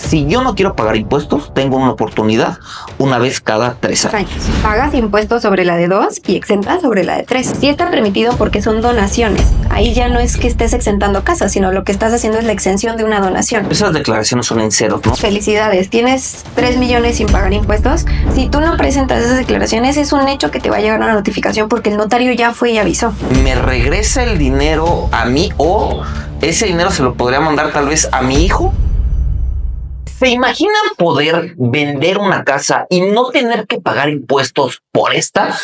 Si yo no quiero pagar impuestos, tengo una oportunidad una vez cada 3 años. Pagas impuestos sobre la de 2 y exentas sobre la de 3. Sí está permitido porque son donaciones. Ahí ya no es que estés exentando casas, sino lo que estás haciendo es la exención de una donación. Esas declaraciones son en ceros, ¿no? Felicidades, tienes 3 millones sin pagar impuestos. Si tú no presentas esas declaraciones, es un hecho que te va a llegar una notificación porque el notario ya fue y avisó. ¿Me regresa el dinero a mí o ese dinero se lo podría mandar tal vez a mi hijo? ¿Se imaginan poder vender una casa y no tener que pagar impuestos por esta?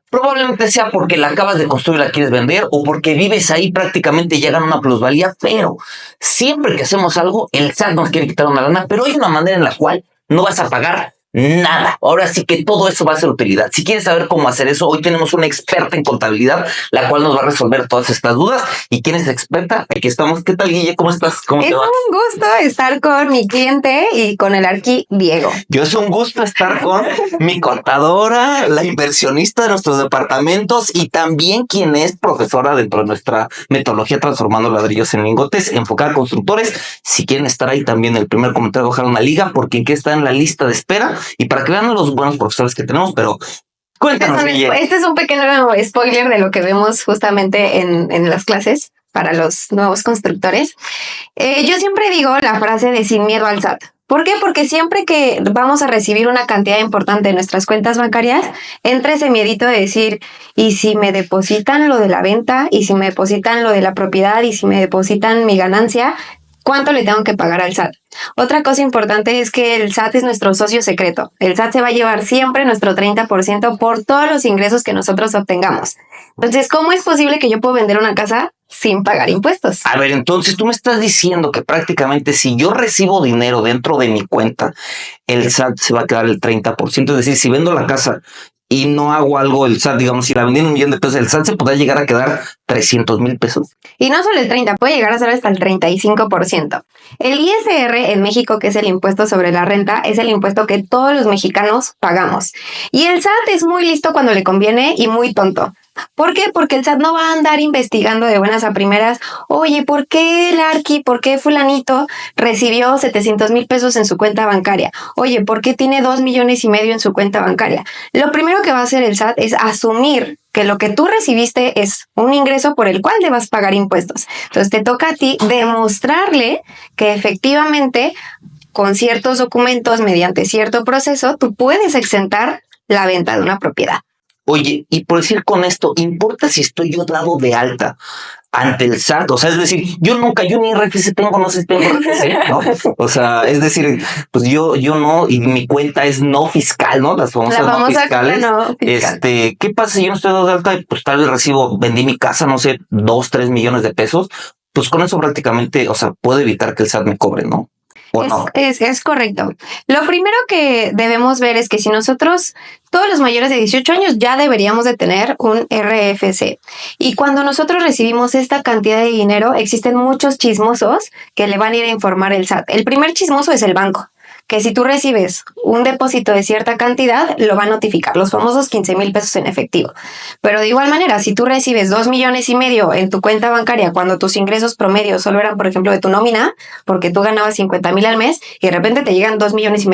Probablemente sea porque la acabas de construir y la quieres vender o porque vives ahí prácticamente y llegan una plusvalía, pero siempre que hacemos algo, el SAT nos quiere quitar una lana, pero hay una manera en la cual no vas a pagar nada. Ahora sí que todo eso va a ser utilidad. Si quieres saber cómo hacer eso, hoy tenemos una experta en contabilidad, la cual nos va a resolver todas estas dudas. ¿Y quién es experta? Aquí estamos. ¿Qué tal, Guille? ¿Cómo estás? ¿Cómo te va? Es un gusto estar con mi cliente y con el arqui Diego. Yo es un gusto estar con mi contadora, la inversionista de nuestros departamentos y también quien es profesora dentro de nuestra metodología Transformando Ladrillos en Lingotes, enfocada a constructores. Si quieren estar ahí también, el primer comentario, dejar una liga, porque aquí está en la lista de espera. Y para que vean los buenos profesores que tenemos, pero cuéntanos, Guille. Este es un pequeño spoiler de lo que vemos justamente en las clases para los nuevos constructores. Yo siempre digo la frase de sin miedo al SAT. ¿Por qué? Porque siempre que vamos a recibir una cantidad importante de nuestras cuentas bancarias, entra ese miedito de decir, ¿y si me depositan lo de la venta? ¿Y si me depositan lo de la propiedad? ¿Y si me depositan mi ganancia? ¿Cuánto le tengo que pagar al SAT? Otra cosa importante es que el SAT es nuestro socio secreto. El SAT se va a llevar siempre nuestro 30% por todos los ingresos que nosotros obtengamos. Entonces, ¿cómo es posible que yo pueda vender una casa sin pagar impuestos? A ver, entonces tú me estás diciendo que prácticamente si yo recibo dinero dentro de mi cuenta, el SAT se va a quedar el 30%. Es decir, si vendo la casa y no hago algo, el SAT, digamos, si la vendí en $1 millón, el SAT se podrá llegar a quedar 300,000 pesos. Y no solo el 30, puede llegar a ser hasta el 35%. El ISR en México, que es el impuesto sobre la renta, es el impuesto que todos los mexicanos pagamos. Y el SAT es muy listo cuando le conviene y muy tonto. ¿Por qué? Porque el SAT no va a andar investigando de buenas a primeras, oye, ¿por qué el Arqui, por qué fulanito recibió 700,000 pesos en su cuenta bancaria? Oye, ¿por qué tiene 2,5 millones en su cuenta bancaria? Lo primero que va a hacer el SAT es asumir que lo que tú recibiste es un ingreso por el cual debas pagar impuestos. Entonces te toca a ti demostrarle que efectivamente con ciertos documentos, mediante cierto proceso, tú puedes exentar la venta de una propiedad. Oye, y por decir con esto, ¿importa si estoy yo dado de alta ante el SAT? O sea, es decir, yo ni RFC tengo, no sé si tengo RFC, ¿no? O sea, es decir, pues yo no, y mi cuenta es no fiscal, ¿no? Las famosas no fiscales. No fiscal. ¿Qué pasa si yo no estoy dado de alta? Pues tal vez vendí mi casa, no sé, 2-3 millones de pesos. Pues con eso prácticamente, o sea, puedo evitar que el SAT me cobre, ¿no? Es correcto. Lo primero que debemos ver es que si nosotros, todos los mayores de 18 años, ya deberíamos de tener un RFC. Y cuando nosotros recibimos esta cantidad de dinero, existen muchos chismosos que le van a ir a informar el SAT. El primer chismoso es el banco, que si tú recibes un depósito de cierta cantidad, lo va a notificar, los famosos 15,000 pesos en efectivo. Pero de igual manera, si tú recibes 2,5 millones en tu cuenta bancaria cuando tus ingresos promedios solo eran, por ejemplo, de tu nómina, porque tú ganabas 50,000 al mes y de repente te llegan 2,5 millones,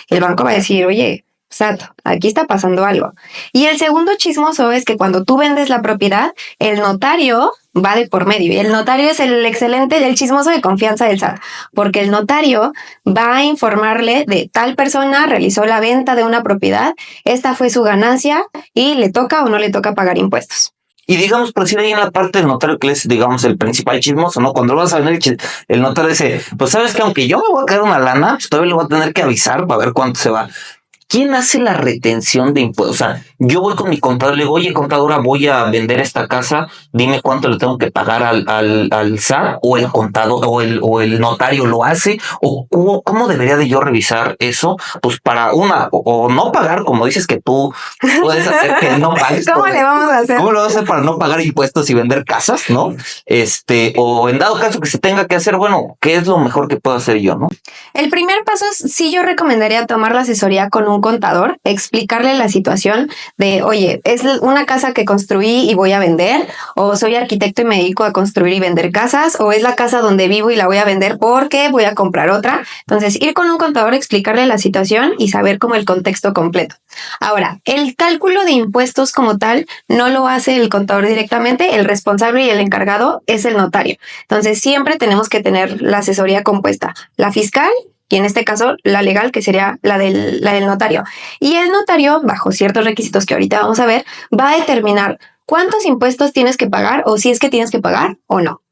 el banco va a decir, oye, SAT, aquí está pasando algo. Y el segundo chismoso es que cuando tú vendes la propiedad, el notario va de por medio. Y el notario es el chismoso de confianza del SAT, porque el notario va a informarle de tal persona realizó la venta de una propiedad, esta fue su ganancia y le toca o no le toca pagar impuestos. Y digamos, por decir ahí en la parte del notario, que es, digamos, el principal chismoso, ¿no? Cuando lo vas a vender, el notario dice, pues sabes que aunque yo me voy a quedar una lana, pues todavía le voy a tener que avisar para ver cuánto se va. ¿Quién hace la retención de impuestos? O sea, yo voy con mi contador y le digo, oye, contadora, voy a vender esta casa, dime cuánto le tengo que pagar al SAT, o el contador o el notario lo hace, o cómo debería de yo revisar eso, pues para o no pagar, como dices que tú puedes hacer que no pagues. ¿Cómo le vamos a hacer? ¿Cómo lo vas a hacer para no pagar impuestos y vender casas, no? O en dado caso que se tenga que hacer, bueno, ¿qué es lo mejor que puedo hacer yo, no? El primer paso es, sí, yo recomendaría tomar la asesoría con un un contador, explicarle la situación de, oye, es una casa que construí y voy a vender, o soy arquitecto y me dedico a construir y vender casas, o es la casa donde vivo y la voy a vender porque voy a comprar otra. Entonces, ir con un contador, explicarle la situación y saber como el contexto completo. Ahora, el cálculo de impuestos como tal no lo hace el contador directamente, el responsable y el encargado es el notario. Entonces, siempre tenemos que tener la asesoría compuesta, la fiscal y en este caso la legal, que sería la del notario. Y el notario, bajo ciertos requisitos que ahorita vamos a ver, va a determinar cuántos impuestos tienes que pagar o si es que tienes que pagar o no.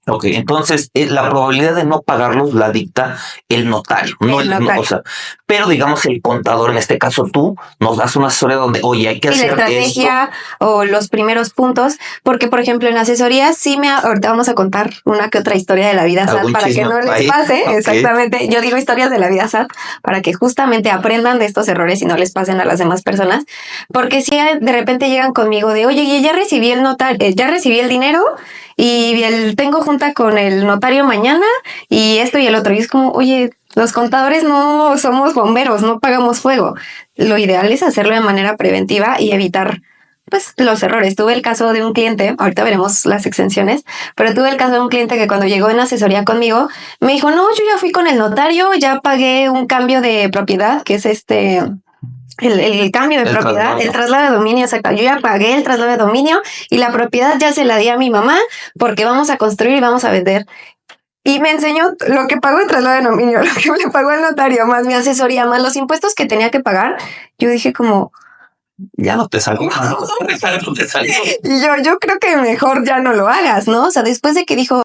Ok, entonces la probabilidad de no pagarlos la dicta el notario, no el notario. O sea, pero digamos el contador, en este caso tú, nos das una asesoría donde, oye, hay que hacer la estrategia esto. O los primeros puntos, porque por ejemplo en asesorías ahorita vamos a contar una que otra historia de la vida SAT para que no les pase, okay. Exactamente, yo digo historias de la vida SAT para que justamente aprendan de estos errores y no les pasen a las demás personas, porque si de repente llegan conmigo de, oye, ya recibí ya recibí el dinero y tengo junta con el notario mañana y esto y el otro. Y es como, oye, los contadores no somos bomberos, no pagamos fuego. Lo ideal es hacerlo de manera preventiva y evitar pues los errores. Tuve el caso de un cliente, ahorita veremos las exenciones, pero tuve el caso de un cliente que cuando llegó en asesoría conmigo, me dijo, no, yo ya fui con el notario, ya pagué un cambio de propiedad, que es el cambio de propiedad, el traslado de dominio, exacto. Yo ya pagué el traslado de dominio y la propiedad ya se la di a mi mamá porque vamos a construir y vamos a vender. Y me enseñó lo que pagó el traslado de dominio, lo que le pagó el notario, más mi asesoría, más los impuestos que tenía que pagar. Yo dije como... Ya no te salió. No te salió. Y yo creo que mejor ya no lo hagas, ¿no? O sea, después de que dijo...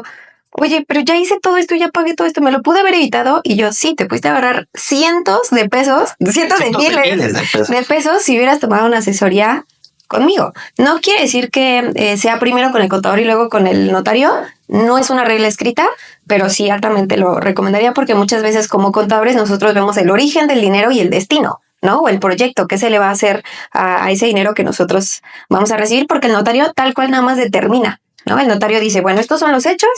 Oye, pero ya hice todo esto, ya pagué todo esto, me lo pude haber evitado. Y yo, sí, te pudiste agarrar cientos de miles de pesos si hubieras tomado una asesoría conmigo. No quiere decir que sea primero con el contador y luego con el notario. No es una regla escrita, pero sí altamente lo recomendaría porque muchas veces como contadores nosotros vemos el origen del dinero y el destino, ¿no? O el proyecto que se le va a hacer a ese dinero que nosotros vamos a recibir, porque el notario tal cual nada más determina, ¿no? El notario dice, bueno, estos son los hechos,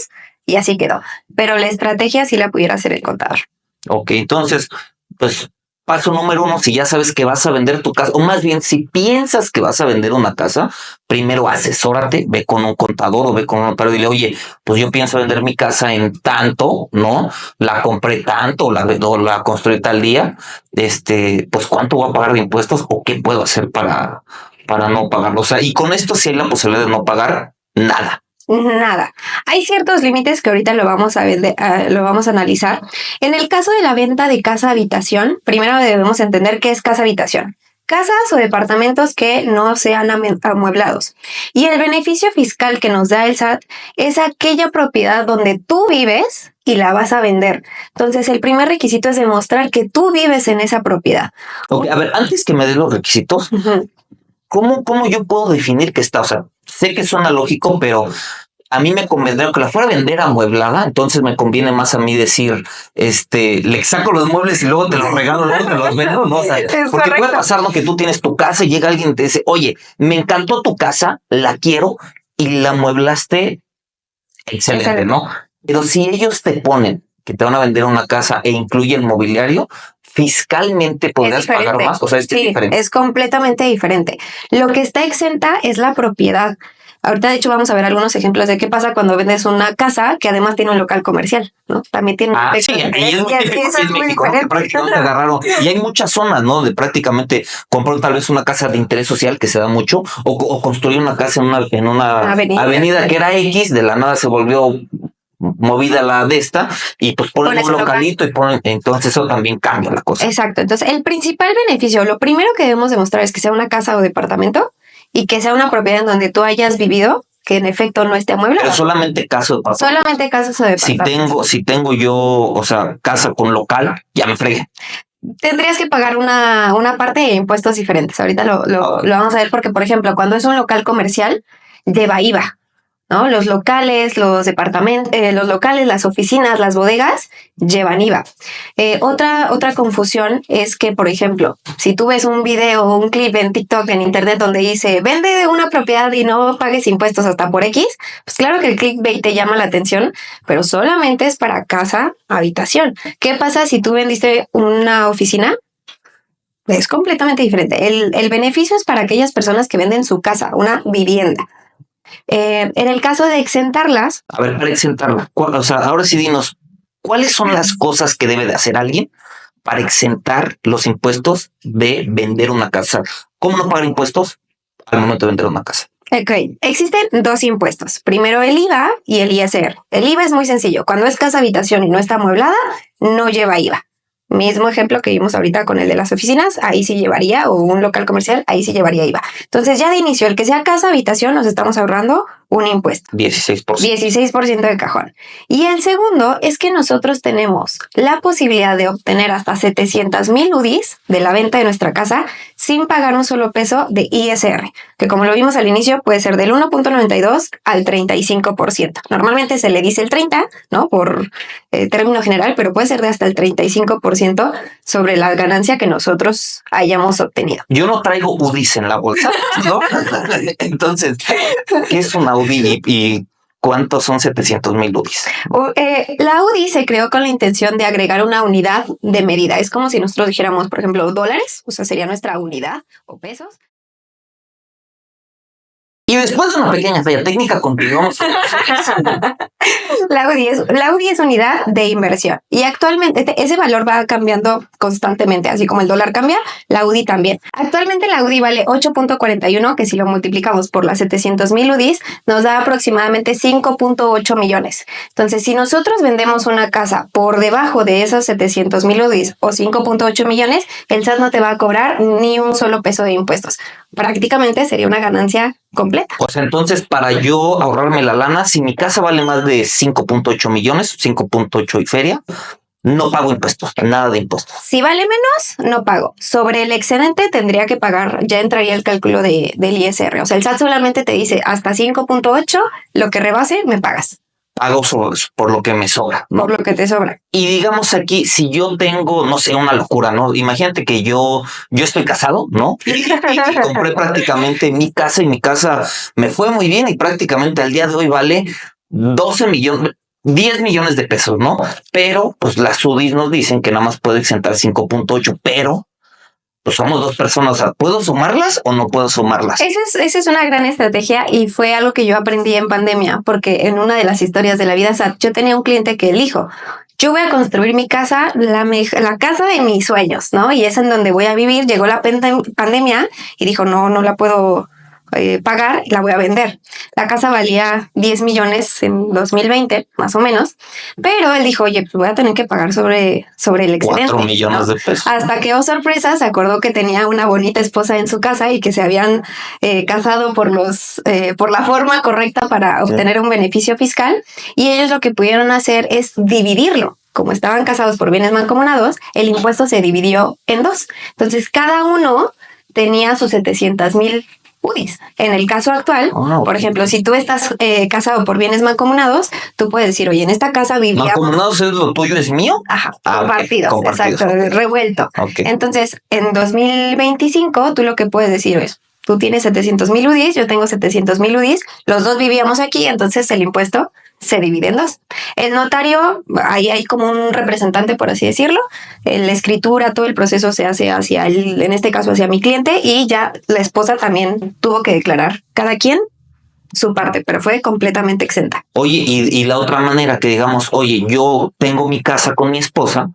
y así quedó. Pero la estrategia sí la pudiera hacer el contador. Ok, entonces, pues, paso número 1, si ya sabes que vas a vender tu casa, o más bien, si piensas que vas a vender una casa, primero asesórate, ve con un contador o ve con un notario y dile, oye, pues yo pienso vender mi casa en tanto, ¿no? La compré tanto, o la construí tal día, pues, ¿cuánto voy a pagar de impuestos o qué puedo hacer para no pagarlo? O sea, y con esto sí hay la posibilidad de no pagar nada. Nada. Hay ciertos límites que ahorita lo vamos a analizar. En el caso de la venta de casa-habitación, primero debemos entender qué es casa-habitación. Casas o departamentos que no sean amueblados. Y el beneficio fiscal que nos da el SAT es aquella propiedad donde tú vives y la vas a vender. Entonces, el primer requisito es demostrar que tú vives en esa propiedad. Ok, a ver, antes que me des los requisitos, ¿cómo yo puedo definir que está? O sea, sé que suena lógico, pero a mí me convendría que la fuera a vender amueblada, entonces me conviene más a mí decir, le saco los muebles y luego te los regalo, luego te los vendo, ¿no? O sea, porque puede pasar, ¿no? Que tú tienes tu casa y llega alguien y te dice, oye, me encantó tu casa, la quiero y la amueblaste excelente, ¿no? Pero si ellos te ponen que te van a vender una casa e incluye el mobiliario, fiscalmente podrás pagar más. O sea, es diferente. Es completamente diferente. Lo que está exenta es la propiedad. Ahorita, de hecho, vamos a ver algunos ejemplos de qué pasa cuando vendes una casa que además tiene un local comercial, ¿no? También tiene un sí, eso es muy diferente. Prácticamente agarraron. Y hay muchas zonas, ¿no? De prácticamente comprar tal vez una casa de interés social que se da mucho, o construir una casa en una avenida que era X, de la nada se volvió movida la de esta y pues ponen un localito y ponen, entonces eso también cambia la cosa. Exacto. Entonces el principal beneficio, lo primero que debemos demostrar es que sea una casa o departamento y que sea una propiedad en donde tú hayas vivido, que en efecto no esté amueblada. Pero solamente caso de departamento. Solamente casos o departamentos. Si tengo yo, o sea, casa con local, ya me fregué. Tendrías que pagar una parte de impuestos diferentes. Ahorita lo vamos a ver porque, por ejemplo, cuando es un local comercial, lleva IVA, ¿no? Los locales, los departamentos, los locales, las oficinas, las bodegas llevan IVA. Otra confusión es que, por ejemplo, si tú ves un video o un clip en TikTok, en internet, donde dice vende una propiedad y no pagues impuestos hasta por X, pues claro que el clickbait te llama la atención, pero solamente es para casa, habitación. ¿Qué pasa si tú vendiste una oficina? Es completamente diferente. El beneficio es para aquellas personas que venden su casa, una vivienda. En el caso de exentarlas. A ver, para exentarla, o sea, ahora sí dinos, ¿cuáles son las cosas que debe de hacer alguien para exentar los impuestos de vender una casa? ¿Cómo no pagar impuestos al momento de vender una casa? Ok, existen dos impuestos. Primero el IVA y el ISR. El IVA es muy sencillo. Cuando es casa habitación y no está amueblada, no lleva IVA. Mismo ejemplo que vimos ahorita con el de las oficinas, ahí sí llevaría, o un local comercial, ahí sí llevaría IVA. Entonces ya de inicio, el que sea casa habitación, nos estamos ahorrando un impuesto. 16%. 16% de cajón. Y el segundo es que nosotros tenemos la posibilidad de obtener hasta 700,000 UDIs de la venta de nuestra casa sin pagar un solo peso de ISR, que como lo vimos al inicio puede ser del 1.92 al 35%. Normalmente se le dice el 30, ¿no? Por término general, pero puede ser de hasta el 35% sobre la ganancia que nosotros hayamos obtenido. Yo no traigo UDIs en la bolsa, ¿no? Entonces, ¿qué es una UDI y cuántos son 700,000 UDIs? La UDI se creó con la intención de agregar una unidad de medida. Es como si nosotros dijéramos, por ejemplo, dólares, o sea, sería nuestra unidad o pesos. Y después de una pequeña falla técnica, continuamos. La UDI es unidad de inversión y actualmente ese valor va cambiando constantemente, así como el dólar cambia, la UDI también. Actualmente la UDI vale 8.41, que si lo multiplicamos por las 700,000 UDIs nos da aproximadamente 5.8 millones. Entonces, si nosotros vendemos una casa por debajo de esos 700,000 UDIs o 5.8 millones, el SAT no te va a cobrar ni un solo peso de impuestos. Prácticamente sería una ganancia completa. Pues entonces, para yo ahorrarme la lana, si mi casa vale más de 5.8 millones, 5.8 y feria, no pago impuestos, nada de impuestos. Si vale menos, no pago. Sobre el excedente tendría que pagar, ya entraría el cálculo del ISR. O sea, el SAT solamente te dice hasta 5.8, lo que rebase, me pagas. Pago por lo que me sobra, ¿no? Por lo que te sobra. Y digamos aquí, si yo tengo, no sé, una locura, ¿no? Imagínate que yo estoy casado, ¿no? Y compré prácticamente mi casa y mi casa me fue muy bien y prácticamente al día de hoy vale 12 millones, 10 millones de pesos, ¿no? Pero pues las UDIs nos dicen que nada más puedo exentar 5.8, pero pues somos dos personas, o sea, ¿puedo sumarlas o no puedo sumarlas? Esa es una gran estrategia y fue algo que yo aprendí en pandemia, porque en una de las historias de la vida SAT, yo tenía un cliente que dijo, yo voy a construir mi casa, la casa de mis sueños, ¿no? Y es en donde voy a vivir. Llegó la pandemia y dijo, no la puedo pagar, la voy a vender. La casa valía 10 millones en 2020, más o menos, pero él dijo, oye, pues voy a tener que pagar sobre el excedente. 4 millones de pesos. Hasta que, oh sorpresa, se acordó que tenía una bonita esposa en su casa y que se habían casado por la forma correcta para obtener un beneficio fiscal, y ellos lo que pudieron hacer es dividirlo. Como estaban casados por bienes mancomunados, el impuesto se dividió en dos. Entonces, cada uno tenía sus 700,000 UDIs. En el caso actual, por ejemplo, si tú estás casado por bienes mancomunados, tú puedes decir, oye, en esta casa vivíamos... ¿Mancomunados es lo tuyo, es mío? Ajá, compartidos, exacto, revuelto. Okay. Entonces, en 2025, tú lo que puedes decir es, tú tienes 700,000 UDIs, yo tengo 700,000 UDIs, los dos vivíamos aquí, entonces el impuesto se divide en dos. El notario, ahí hay como un representante, por así decirlo. La escritura, todo el proceso se hace hacia en este caso hacia mi cliente, y ya la esposa también tuvo que declarar cada quien su parte, pero fue completamente exenta. Oye, y la otra manera que digamos, oye, yo tengo mi casa con mi esposa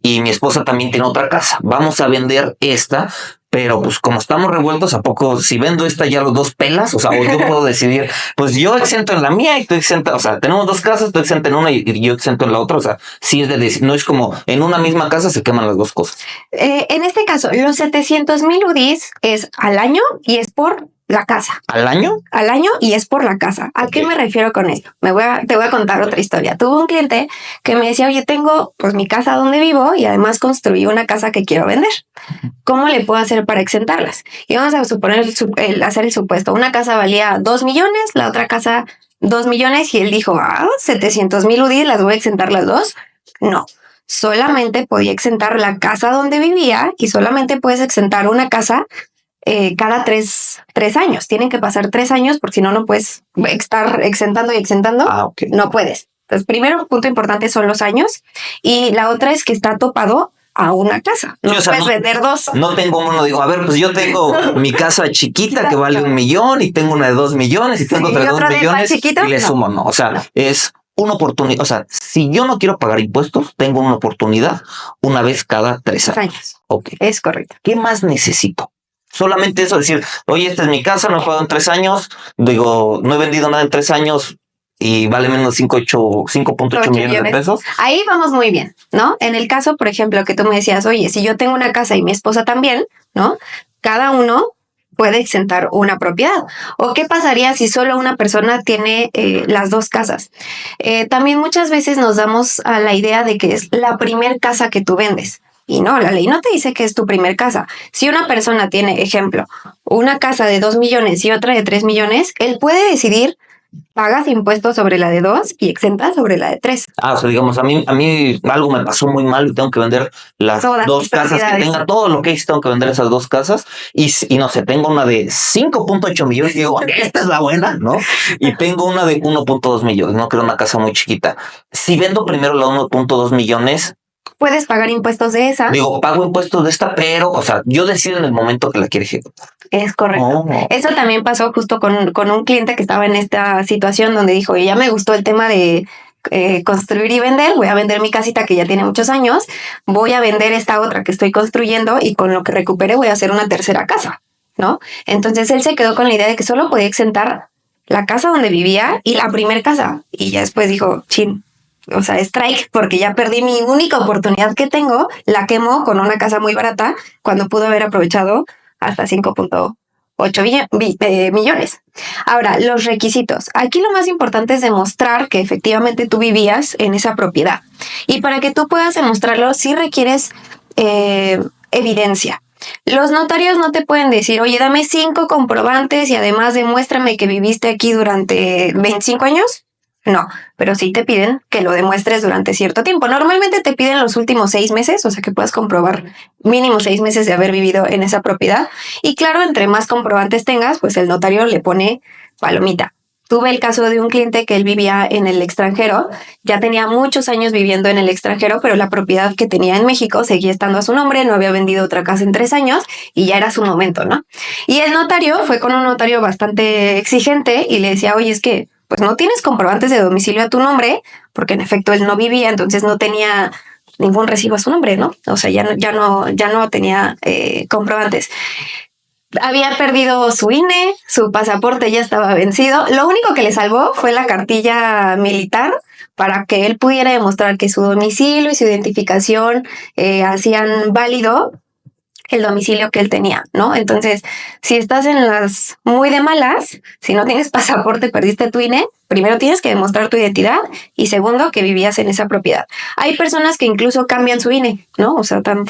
y mi esposa también tiene otra casa. Vamos a vender esta, pero pues como estamos revueltos, ¿a poco si vendo esta ya los dos pelas? O sea, o yo puedo decidir, pues yo exento en la mía y tú exenta, o sea, tenemos dos casas, tú exenta en una y yo exento en la otra. O sea, sí no es como en una misma casa se queman las dos cosas. En este caso, los 700,000 UDIs es al año y es por la casa. ¿Al año? Al año y es por la casa. ¿A qué me refiero con esto? Te voy a contar otra historia. Tuve un cliente que me decía, oye, tengo pues mi casa donde vivo y además construí una casa que quiero vender. ¿Cómo le puedo hacer para exentarlas? Y vamos a suponer hacer el supuesto. Una casa valía 2 millones, la otra casa 2 millones, y él dijo, 700,000 UDI, ¿las voy a exentar las dos? No. Solamente podía exentar la casa donde vivía, y solamente puedes exentar una casa cada 3 años. Tienen que pasar 3 años, porque si no, no puedes estar exentando y exentando. Okay. No puedes. Entonces, primero punto importante son los años, y la otra es que está topado a una casa. No Sí, o sea, puedes vender dos. No tengo uno, digo, a ver, pues yo tengo mi casa chiquita que vale 1 millón y tengo una de 2 millones y tengo otra de 2 millones chiquito, y le sumo, no. O sea, es una oportunidad. O sea, si yo no quiero pagar impuestos, tengo una oportunidad una vez cada 3 años. Ok. Es correcto. ¿Qué más necesito? Solamente eso, decir, oye, esta es mi casa, no he pagado en 3 años, digo, no he vendido nada en 3 años y vale menos 5.8 millones de pesos. Ahí vamos muy bien, ¿no? En el caso, por ejemplo, que tú me decías, oye, si yo tengo una casa y mi esposa también, ¿no? Cada uno puede exentar una propiedad. ¿O qué pasaría si solo una persona tiene las dos casas? También muchas veces nos damos a la idea de que es la primer casa que tú vendes. Y no, la ley no te dice que es tu primer casa. Si una persona tiene, ejemplo, una casa de 2 millones y otra de 3 millones, él puede decidir, pagas impuestos sobre la de 2 y exentas sobre la de 3. O sea, digamos, a mí algo me pasó muy mal y tengo que vender las Todas 2 casas que tenga, todo lo que hice, tengo que vender esas 2 casas y no sé, tengo una de 5.8 millones y digo, esta es la buena, ¿no? Y tengo una de 1.2 millones, ¿no? Que era una casa muy chiquita. Si vendo primero la 1.2 millones, puedes pagar impuestos de esa. Digo, pago impuestos de esta, pero, o sea, yo decido en el momento que la quiero ejecutar. Es correcto. Eso también pasó justo con un cliente que estaba en esta situación donde dijo, ya me gustó el tema de construir y vender, voy a vender mi casita que ya tiene muchos años, voy a vender esta otra que estoy construyendo y con lo que recupere voy a hacer una tercera casa, ¿no? Entonces él se quedó con la idea de que solo podía exentar la casa donde vivía y la primer casa. Y ya después dijo, chin. O sea, strike, porque ya perdí mi única oportunidad que tengo, la quemo con una casa muy barata cuando pudo haber aprovechado hasta 5.8 millones. Ahora, los requisitos. Aquí lo más importante es demostrar que efectivamente tú vivías en esa propiedad. Y para que tú puedas demostrarlo, sí requieres evidencia. Los notarios no te pueden decir, oye, dame 5 comprobantes y además demuéstrame que viviste aquí durante 25 años. No, pero sí te piden que lo demuestres durante cierto tiempo. Normalmente te piden los últimos 6 meses, o sea que puedas comprobar mínimo 6 meses de haber vivido en esa propiedad. Y claro, entre más comprobantes tengas, pues el notario le pone palomita. Tuve el caso de un cliente que él vivía en el extranjero, ya tenía muchos años viviendo en el extranjero, pero la propiedad que tenía en México seguía estando a su nombre, no había vendido otra casa en 3 años y ya era su momento, ¿no? Y el notario fue con un notario bastante exigente y le decía, oye, es que pues no tienes comprobantes de domicilio a tu nombre, porque en efecto él no vivía, entonces no tenía ningún recibo a su nombre, ¿no? O sea, ya no tenía comprobantes. Había perdido su INE, su pasaporte ya estaba vencido. Lo único que le salvó fue la cartilla militar para que él pudiera demostrar que su domicilio y su identificación hacían válido el domicilio que él tenía, ¿no? Entonces, si estás en las muy de malas, si no tienes pasaporte, perdiste tu INE, primero tienes que demostrar tu identidad y segundo, que vivías en esa propiedad. Hay personas que incluso cambian su INE, ¿no? O sea, tan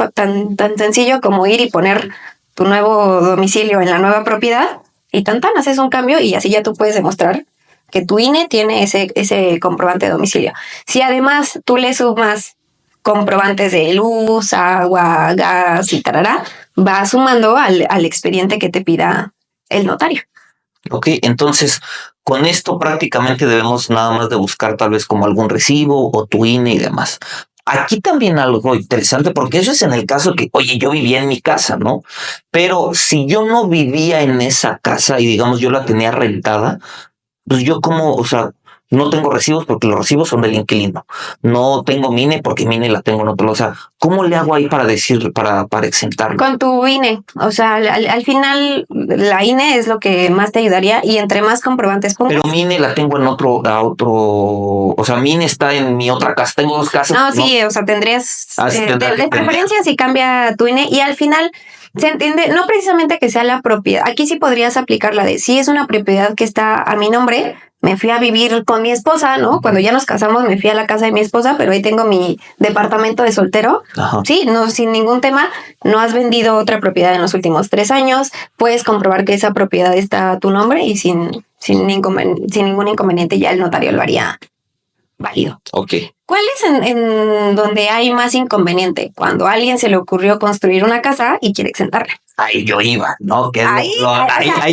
sencillo como ir y poner tu nuevo domicilio en la nueva propiedad y haces un cambio y así ya tú puedes demostrar que tu INE tiene ese comprobante de domicilio. Si además tú le sumas comprobantes de luz, agua, gas y tarará, va sumando al expediente que te pida el notario. Ok, entonces con esto prácticamente debemos nada más de buscar tal vez como algún recibo o tu INE y demás. Aquí también algo interesante, porque eso es en el caso que, oye, yo vivía en mi casa, ¿no? Pero si yo no vivía en esa casa y digamos yo la tenía rentada, pues yo como, o sea, no tengo recibos porque los recibos son del inquilino. No tengo MINE porque MINE la tengo en otro lado. O sea, ¿cómo le hago ahí para exentarlo? Con tu INE. O sea, al final la INE es lo que más te ayudaría y entre más comprobantes pongas. Pero MINE la tengo en otro, o sea, MINE está en mi otra casa. Tengo 2 casas. No, sí, o sea, tendrías de preferencia si cambia tu INE y al final se entiende, no precisamente que sea la propiedad. Aquí sí podrías aplicar la de si es una propiedad que está a mi nombre. Me fui a vivir con mi esposa, ¿no? Cuando ya nos casamos me fui a la casa de mi esposa, pero ahí tengo mi departamento de soltero. Ajá. Sí, no, sin ningún tema. No has vendido otra propiedad en los últimos 3 años. Puedes comprobar que esa propiedad está a tu nombre y sin ningún inconveniente ya el notario lo haría válido. Ok. ¿Cuál es en donde hay más inconveniente? Cuando a alguien se le ocurrió construir una casa y quiere exentarla. Ahí yo iba, ¿no? Que ahí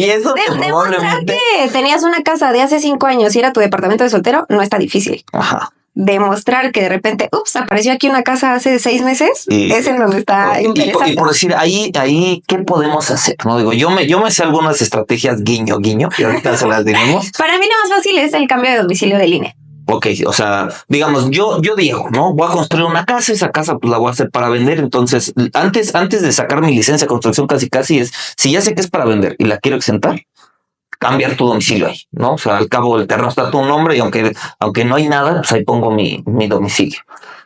eso demostrar que tenías una casa de hace 5 años y era tu departamento de soltero, no está difícil. Ajá. demostrar que de repente, apareció aquí una casa hace 6 meses, es en donde está interesante. Y por decir, ahí, ¿qué podemos hacer? No digo, yo me sé algunas estrategias guiño, y ahorita se las diremos. Para mí lo más fácil es el cambio de domicilio del INE. Ok, o sea, digamos, yo digo, ¿no? Voy a construir una casa, esa casa pues la voy a hacer para vender. Entonces, antes de sacar mi licencia de construcción, casi es, si ya sé que es para vender y la quiero exentar, cambiar tu domicilio ahí, ¿no? O sea, al cabo del terreno está tu nombre y aunque no hay nada, pues ahí pongo mi domicilio.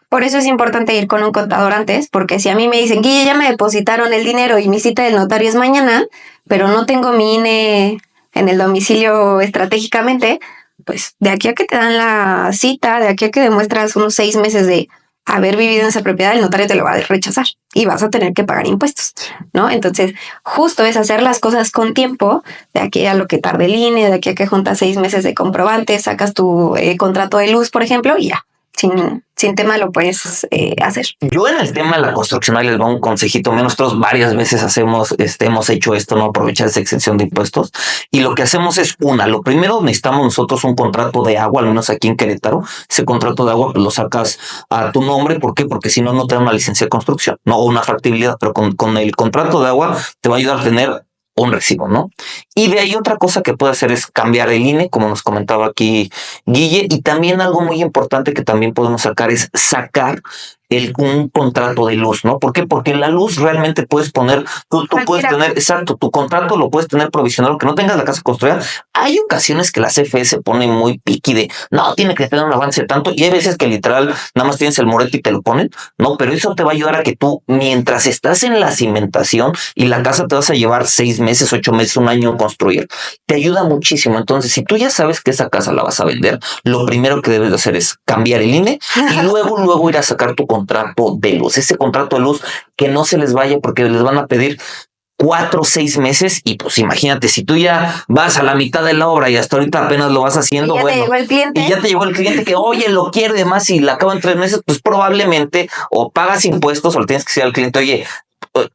Por eso es importante ir con un contador antes, porque si a mí me dicen que ya me depositaron el dinero y mi cita del notario es mañana, pero no tengo mi INE en el domicilio estratégicamente, pues de aquí a que te dan la cita, de aquí a que demuestras unos 6 meses de haber vivido en esa propiedad, el notario te lo va a rechazar y vas a tener que pagar impuestos, ¿no? Entonces, justo es hacer las cosas con tiempo, de aquí a lo que tarde el INE, de aquí a que juntas 6 meses de comprobante, sacas tu contrato de luz, por ejemplo, y ya, sin tema lo puedes hacer. Yo en el tema de la construcción, ahí les doy un consejito. Nosotros varias veces hemos hecho esto, no aprovechar esa exención de impuestos. Y lo que hacemos es lo primero necesitamos nosotros un contrato de agua, al menos aquí en Querétaro. Ese contrato de agua pues, lo sacas a tu nombre. ¿Por qué? Porque si no, no te dan una licencia de construcción, no una factibilidad, pero con el contrato de agua te va a ayudar a tener un recibo, ¿no? Y de ahí otra cosa que puede hacer es cambiar el INE, como nos comentaba aquí Guille, y también algo muy importante que también podemos sacar es sacar un contrato de luz, ¿no? ¿Por qué? Porque en la luz realmente puedes poner, tú puedes tener, exacto, tu contrato lo puedes tener provisional, aunque no tengas la casa construida. Hay ocasiones que la CFE se pone muy piqui de, no, tiene que tener un avance de tanto, y hay veces que literal nada más tienes el morete y te lo ponen, ¿no? Pero eso te va a ayudar a que tú, mientras estás en la cimentación y la casa te vas a llevar 6 meses, 8 meses, un año en construir, te ayuda muchísimo. Entonces, si tú ya sabes que esa casa la vas a vender, lo primero que debes de hacer es cambiar el INE y luego ir a sacar tu contrato de luz. Ese contrato de luz que no se les vaya porque les van a pedir 4 o 6 meses y pues imagínate, si tú ya vas a la mitad de la obra y hasta ahorita apenas lo vas haciendo, y ya te llegó el cliente que oye, lo quiere de más y la acabo en 3 meses, pues probablemente o pagas impuestos o le tienes que decir al cliente, oye,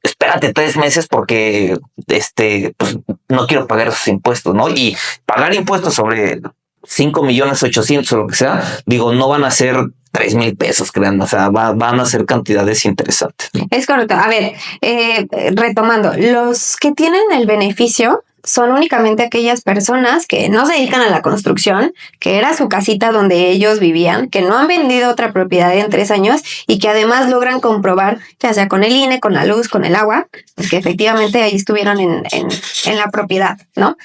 espérate 3 meses porque pues no quiero pagar esos impuestos, ¿no? Y pagar impuestos sobre 5,800,000 o lo que sea, digo, no van a ser 3,000 pesos, crean, o sea, van a ser cantidades interesantes, ¿no? Es correcto. A ver, retomando, los que tienen el beneficio son únicamente aquellas personas que no se dedican a la construcción, que era su casita donde ellos vivían, que no han vendido otra propiedad en 3 años y que además logran comprobar, ya sea con el INE, con la luz, con el agua, pues que efectivamente ahí estuvieron en la propiedad, ¿no?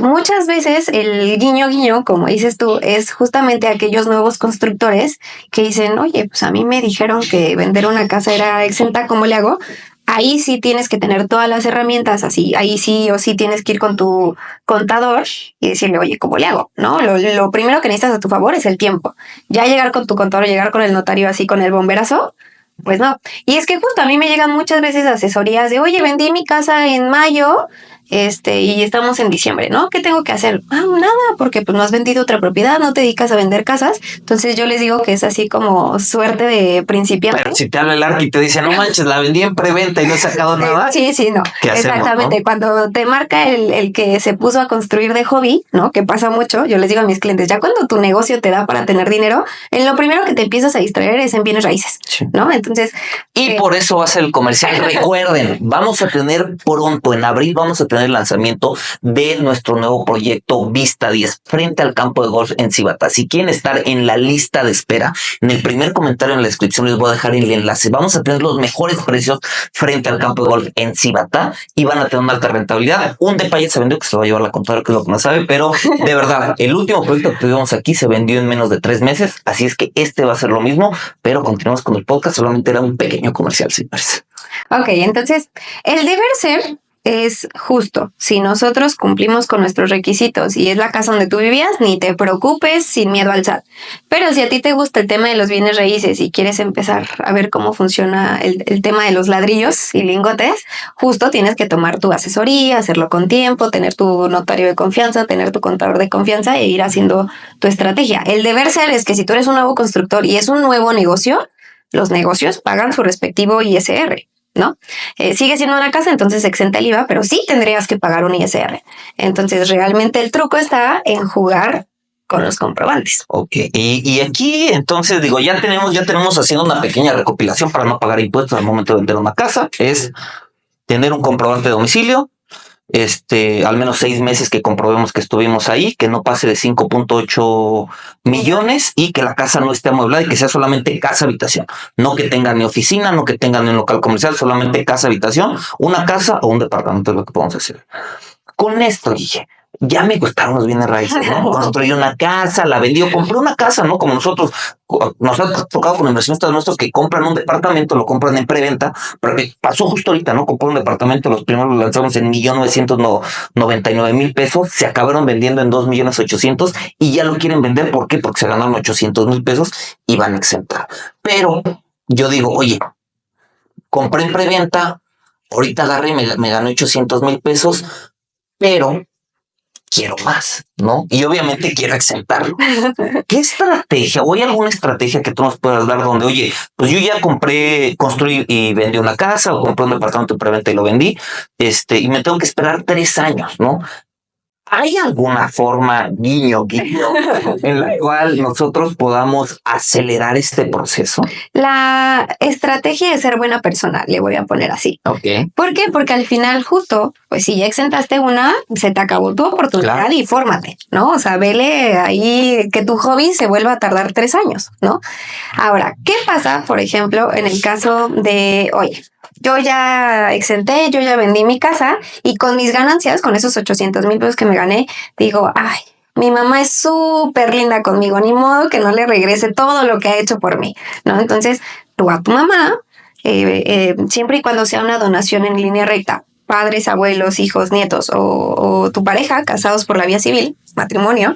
Muchas veces el guiño, como dices tú, es justamente aquellos nuevos constructores que dicen, oye, pues a mí me dijeron que vender una casa era exenta, ¿cómo le hago? Ahí sí tienes que tener todas las herramientas, así, ahí sí o sí tienes que ir con tu contador y decirle, oye, ¿cómo le hago? ¿No? Lo primero que necesitas a tu favor es el tiempo. Ya llegar con tu contador, llegar con el notario así con el bomberazo, pues no. Y es que justo a mí me llegan muchas veces asesorías de, oye, vendí mi casa en mayo, y estamos en diciembre, ¿no? ¿Qué tengo que hacer? Nada, porque pues no has vendido otra propiedad, no te dedicas a vender casas. Entonces yo les digo que es así como suerte de principiante. Pero si te habla el arqui y te dice, no manches, la vendí en preventa y no he sacado nada. Sí, no. Exactamente. ¿No? Cuando te marca el que se puso a construir de hobby, ¿no? Que pasa mucho, yo les digo a mis clientes, ya cuando tu negocio te da para tener dinero, en lo primero que te empiezas a distraer es en bienes raíces, sí. ¿No? Entonces... Y por eso va a ser el comercial. Recuerden, vamos a tener pronto, en abril, vamos a tener el lanzamiento de nuestro nuevo proyecto Vista 10 frente al campo de golf en Cibatá. Si quieren estar en la lista de espera, en el primer comentario en la descripción les voy a dejar el enlace. Vamos a tener los mejores precios frente al campo de golf en Cibatá y van a tener una alta rentabilidad. Un detalle se vendió que se va a llevar la contadora, que es lo que no sabe, pero de verdad, el último proyecto que tuvimos aquí se vendió en menos de 3 meses, así es que va a ser lo mismo, pero continuamos con el podcast. Solamente era un pequeño comercial, señores. Ok, entonces el deber ser es justo. Si nosotros cumplimos con nuestros requisitos y es la casa donde tú vivías, ni te preocupes, sin miedo al SAT. Pero si a ti te gusta el tema de los bienes raíces y quieres empezar a ver cómo funciona el tema de los ladrillos y lingotes, justo tienes que tomar tu asesoría, hacerlo con tiempo, tener tu notario de confianza, tener tu contador de confianza e ir haciendo tu estrategia. El deber ser es que si tú eres un nuevo constructor y es un nuevo negocio, los negocios pagan su respectivo ISR. ¿No? Sigue siendo una casa, entonces exenta el IVA, pero sí tendrías que pagar un ISR. Entonces realmente el truco está en jugar con los comprobantes. Ok. Y aquí, entonces, digo, ya tenemos haciendo una pequeña recopilación para no pagar impuestos al momento de vender una casa. Es tener un comprobante de domicilio, al menos 6 meses que comprobemos que estuvimos ahí, que no pase de 5.8 millones y que la casa no esté amueblada y que sea solamente casa habitación. No que tenga ni oficina, no que tenga ni un local comercial, solamente casa habitación, una casa o un departamento es lo que podemos hacer. Con esto dije, ya me gustaron los bienes raíces, ¿no? Construí una casa, la vendí o compré una casa, ¿no? Como nosotros, nos ha tocado con inversionistas nuestros que compran un departamento, lo compran en preventa, porque pasó justo ahorita, ¿no? Compró un departamento, los primeros lo lanzamos en 1,999,000 pesos, se acabaron vendiendo en 2,800,000 y ya lo quieren vender. ¿Por qué? Porque se ganaron 800,000 pesos y van a exentar. Pero yo digo, oye, compré en preventa, ahorita agarré y me gané 800,000 pesos, pero quiero más, ¿no? Y obviamente quiero exentarlo. ¿Qué estrategia o hay alguna estrategia que tú nos puedas dar donde, oye, pues yo ya construí y vendí una casa o compré un departamento de preventa y lo vendí, y me tengo que esperar 3 años, ¿no? ¿Hay alguna forma, guiño, en la cual nosotros podamos acelerar este proceso? La estrategia es ser buena persona, le voy a poner así. Ok. ¿Por qué? Porque al final justo, pues si ya exentaste una, se te acabó tu oportunidad. Claro. Y fórmate, ¿no? O sea, vele ahí que tu hobby se vuelva a tardar 3 años, ¿no? Ahora, ¿qué pasa, por ejemplo, en el caso de, oye, yo ya exenté, yo ya vendí mi casa y con mis ganancias, con esos 800,000 pesos que me gané, digo, ay, mi mamá es súper linda conmigo, ni modo que no le regrese todo lo que ha hecho por mí, ¿no? Entonces, tú a tu mamá, siempre y cuando sea una donación en línea recta, padres, abuelos, hijos, nietos o tu pareja, casados por la vía civil, matrimonio,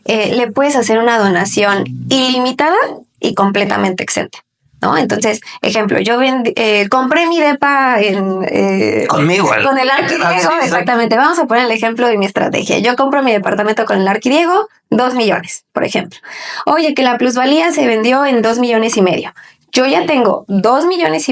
le puedes hacer una donación ilimitada y completamente exenta, ¿no? Entonces, ejemplo, yo compré mi depa conmigo, con el Arquidiego, exactamente. Vamos a poner el ejemplo de mi estrategia. Yo compro mi departamento con el Arquidiego, 2 millones, por ejemplo. Oye, que la plusvalía se vendió en 2,5 millones. Yo ya tengo 2,5 millones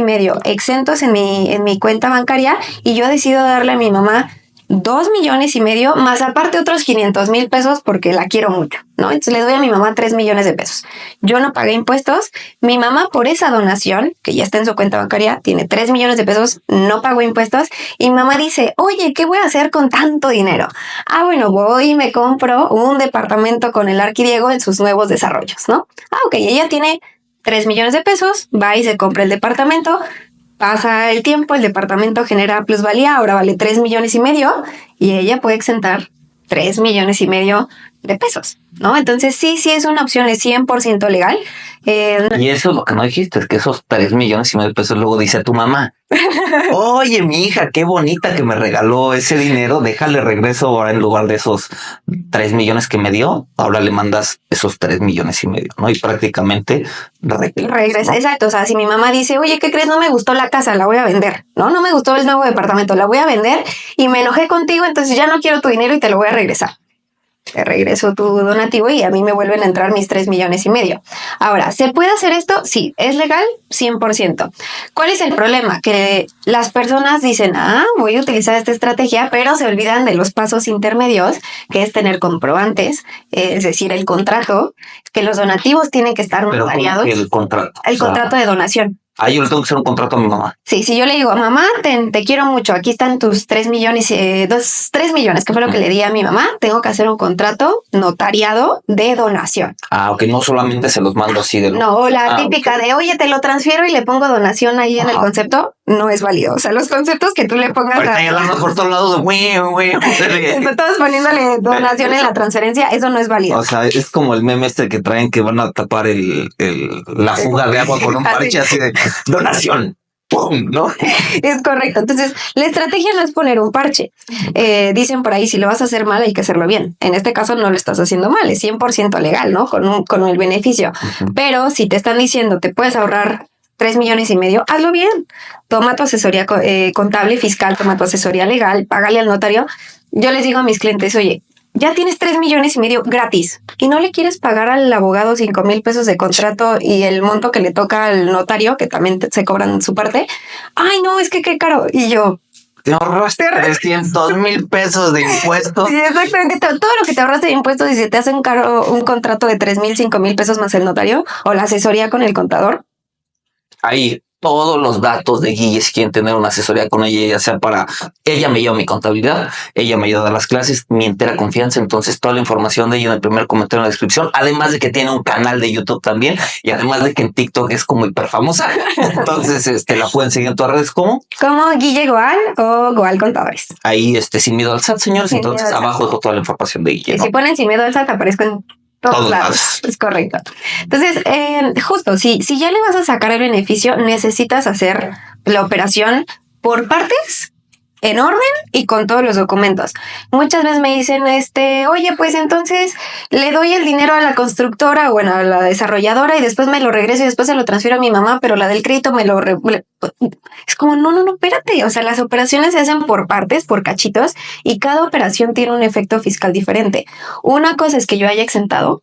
exentos en mi cuenta bancaria y yo decido darle a mi mamá 2,5 millones más aparte otros 500,000 pesos porque la quiero mucho, ¿no? Entonces le doy a mi mamá 3 millones de pesos. Yo no pagué impuestos. Mi mamá por esa donación, que ya está en su cuenta bancaria, tiene 3 millones de pesos, no pagó impuestos. Y mi mamá dice, oye, ¿qué voy a hacer con tanto dinero? Ah, bueno, voy y me compro un departamento con el Arquidiego en sus nuevos desarrollos, ¿no? Ah, ok, ella tiene 3 millones de pesos, va y se compra el departamento. Pasa el tiempo, el departamento genera plusvalía, ahora vale 3,5 millones y ella puede exentar 3,5 millones de pesos, ¿no? Entonces sí es una opción, es 100% legal. Y eso es lo que no dijiste, es que esos 3,5 millones de pesos luego dice tu mamá, oye, mi hija, qué bonita que me regaló ese dinero, déjale regreso ahora en lugar de esos 3 millones que me dio, ahora le mandas esos 3,5 millones, ¿no? Y prácticamente regresa, ¿no? Exacto. O sea, si mi mamá dice, oye, ¿qué crees? No me gustó la casa, la voy a vender, ¿no? No me gustó el nuevo departamento, la voy a vender y me enojé contigo, entonces ya no quiero tu dinero y te lo voy a regresar. Te regreso tu donativo y a mí me vuelven a entrar mis 3,5 millones. Ahora, ¿se puede hacer esto? Sí, es legal 100%. ¿Cuál es el problema? Que las personas dicen, voy a utilizar esta estrategia, pero se olvidan de los pasos intermedios, que es tener comprobantes, es decir, el contrato, que los donativos tienen que estar notariados. El contrato. El contrato de donación. Yo le tengo que hacer un contrato a mi mamá. Sí, si yo le digo, mamá, te quiero mucho, aquí están tus 3 millones, 3 millones, que fue lo que le di a mi mamá, tengo que hacer un contrato notariado de donación. Ok, no solamente se los mando así de... No, la típica de, oye, te lo transfiero y le pongo donación ahí en el concepto, no es válido. O sea, los conceptos que tú le pongas... Ahorita por todos lados de... Todos poniéndole donación en la transferencia, eso no es válido. O sea, es como el meme que traen que van a tapar la fuga de agua con un parche así de donación. ¡Pum! ¿No? Es correcto. Entonces, la estrategia no es poner un parche. Dicen por ahí, si lo vas a hacer mal, hay que hacerlo bien. En este caso no lo estás haciendo mal, es 100% legal, ¿no? Con el beneficio. Pero si te están diciendo, te puedes ahorrar 3,5 millones, hazlo bien. Toma tu asesoría contable, fiscal, toma tu asesoría legal, págale al notario. Yo les digo a mis clientes, oye, ya tienes 3,5 millones gratis y no le quieres pagar al abogado 5,000 pesos de contrato y el monto que le toca al notario, que también se cobran su parte. Ay, no, es que qué caro. Y yo, Te ahorraste 300,000 pesos de impuestos. Sí, exactamente. Todo lo que te ahorraste de impuestos y se te hace un contrato de 3,000, 5,000 pesos más el notario o la asesoría con el contador. Ahí todos los datos de Guille, si quieren tener una asesoría con ella, ya sea para ella me lleva mi contabilidad, ella me ayuda a dar las clases, mi entera confianza. Entonces, toda la información de ella en el primer comentario en la descripción, además de que tiene un canal de YouTube también, y además de que en TikTok es como hiper famosa. Entonces, la pueden seguir en todas las redes como Guille Goal o Goal Contadores. ahí, sin miedo al SAT, señores. Sin Entonces, miedo al abajo dejo toda la información de Guille, Y ¿no? si ponen sin miedo al SAT, aparezco en todos lados. Es correcto. Entonces, justo, si ya le vas a sacar el beneficio, necesitas hacer la operación por partes, en orden y con todos los documentos. Muchas veces me dicen, oye, pues entonces le doy el dinero a la constructora o bueno, a la desarrolladora y después me lo regreso y después se lo transfiero a mi mamá, pero la del crédito es como, no, espérate. O sea, las operaciones se hacen por partes, por cachitos y cada operación tiene un efecto fiscal diferente. Una cosa es que yo haya exentado.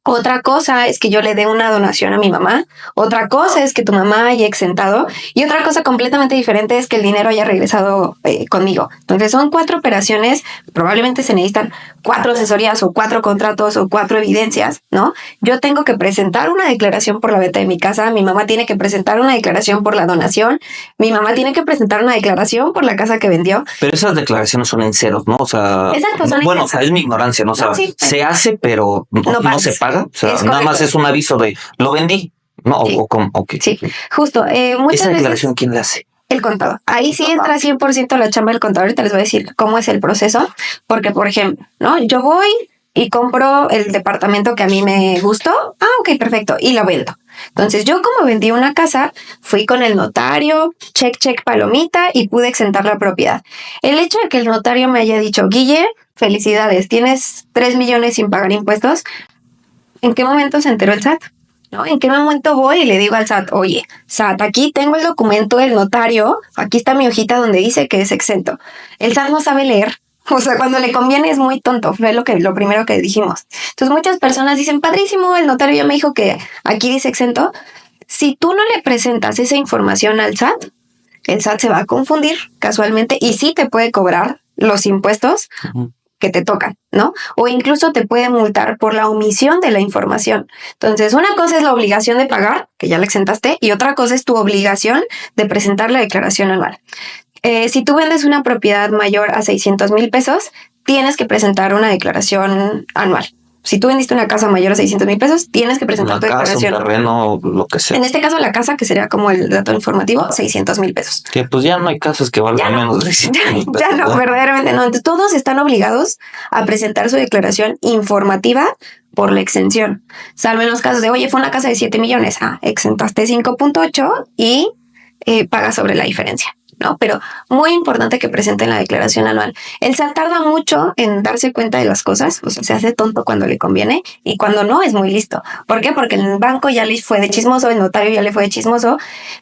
Otra cosa es que yo le dé una donación a mi mamá. Otra cosa es que tu mamá haya exentado. Y otra cosa completamente diferente es que el dinero haya regresado conmigo. Entonces son 4 operaciones. Probablemente se necesitan 4 asesorías o 4 contratos o 4 evidencias, ¿no? Yo tengo que presentar una declaración por la venta de mi casa. Mi mamá tiene que presentar una declaración por la donación. Mi mamá tiene que presentar una declaración por la casa que vendió. Pero esas declaraciones son en ceros, ¿no? O sea, exacto, bueno, o sea, es mi ignorancia, ¿no? O sea, sí, se hace, pero no se paga. O sea, nada más es un aviso de lo vendí, ¿no? Sí. Okay. Sí, justo. Muchas ¿Esa declaración veces, quién la hace? El contador. Ahí sí entra 100% la chamba del contador y te les voy a decir cómo es el proceso. Porque, por ejemplo, ¿no? Yo voy y compro el departamento que a mí me gustó. Ah, ok, perfecto. Y la vendo. Entonces, yo como vendí una casa, fui con el notario, check, palomita y pude exentar la propiedad. El hecho de que el notario me haya dicho, Guille, felicidades, tienes 3 millones sin pagar impuestos. ¿En qué momento se enteró el SAT? ¿No? ¿En qué momento voy y le digo al SAT, oye, SAT, aquí tengo el documento del notario, aquí está mi hojita donde dice que es exento? El SAT no sabe leer. O sea, cuando le conviene es muy tonto, fue lo primero que dijimos. Entonces muchas personas dicen, padrísimo, el notario ya me dijo que aquí dice exento. Si tú no le presentas esa información al SAT, el SAT se va a confundir casualmente y sí te puede cobrar los impuestos que te tocan, ¿no? O incluso te puede multar por la omisión de la información. Entonces, una cosa es la obligación de pagar, que ya la exentaste, y otra cosa es tu obligación de presentar la declaración anual. Si tú vendes una propiedad mayor a 600,000 pesos, tienes que presentar una declaración anual. Si tú vendiste una casa mayor a 600,000 pesos, tienes que presentar tu declaración. Un terreno, lo que sea. En este caso, la casa, que sería como el dato informativo, 600,000 pesos. Que pues ya no hay casas que valgan menos de 600,000 pesos. Ya no, verdaderamente no. Entonces, todos están obligados a presentar su declaración informativa por la exención. Salvo en los casos de, oye, fue una casa de 7 millones. Ah, exentaste 5.8 y pagas sobre la diferencia. ¿No? Pero muy importante que presenten la declaración anual. El SAT tarda mucho en darse cuenta de las cosas, o sea, se hace tonto cuando le conviene y cuando no es muy listo. ¿Por qué? Porque el banco ya le fue de chismoso, el notario ya le fue de chismoso